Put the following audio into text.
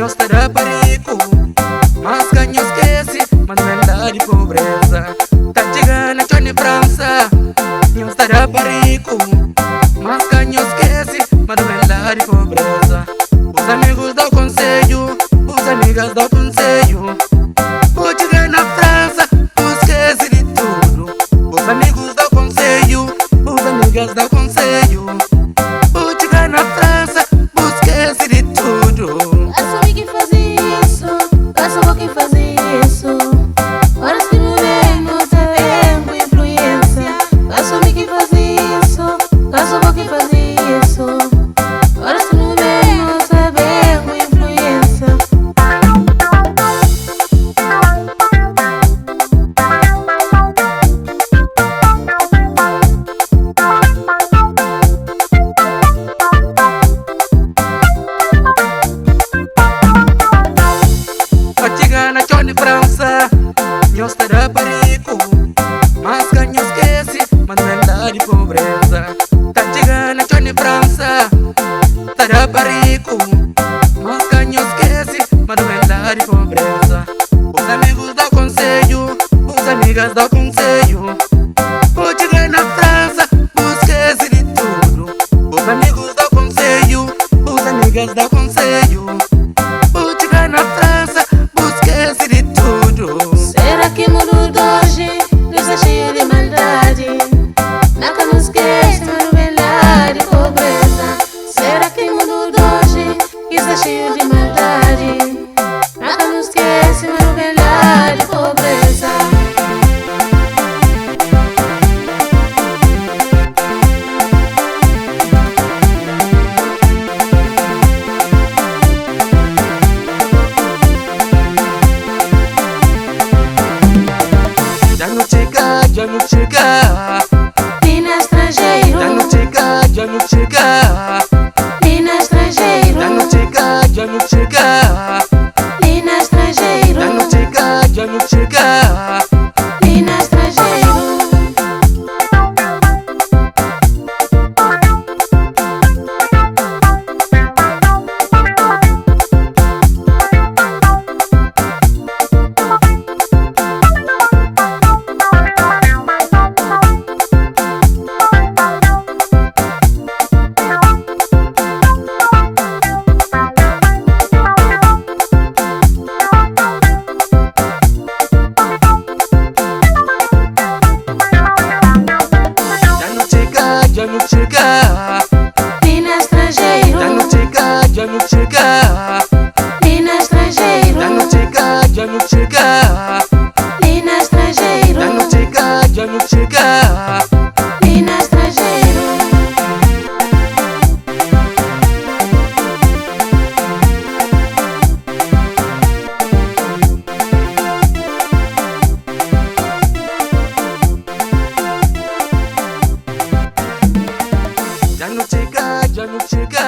Nós terá perigo, mas ganho esquece, mas não é lá de pobreza. Tá chegando a Johnny França. Nós terá perigo, mas ganho esquece, mas não é lá de pobreza. Os amigos dão conselho, os amigas dão conselho. Vou chegar na França, esquece de tudo. Os amigos dão conselho, os amigas dão conselho. Vou chegar na França, esquece de tudo. Assumi que fazia isso, passou quem fazia isso. Horas que não vemos, sabemos com influência. Assumi que fazia isso, passou quem fazia isso. Horas que não vemos, sabemos com influência. Na Johnny França, nós terá perigo, mas ganho esquece, mas não é lá de pobreza. Tá chegando na Johnny França, terá perigo, mas ganho esquece, mas não é lá de pobreza. Os amigos dão conselho, os amigas dão conselho. Vou chegar na França, esquece de tudo. Os amigos dão conselho, os amigas dão conselho. Vou chegar na França, esquece de tudo. Será que o mundo de hoje está cheio de maldade? Nunca nos esquece, mas não é lá de pobreza. Será que o mundo de hoje está cheio de maldade? Nunca nos esquece, mas não é lá de pobreza. Já não chega, já não chega. Mina estrangeiro, Já não chega, já não chega. mina estrangeiro, Já não chega, já não chega. mina estrangeiro, Já não chega, já não chega. mina estrangeiro. Já não chega, Mina estrangeiro, já não chega, já não chega. mina estrangeiro, Já não chega, já não chega. mina estrangeiro, Já não chega, já não chega. mina estrangeiro. Já não chega, já não chega.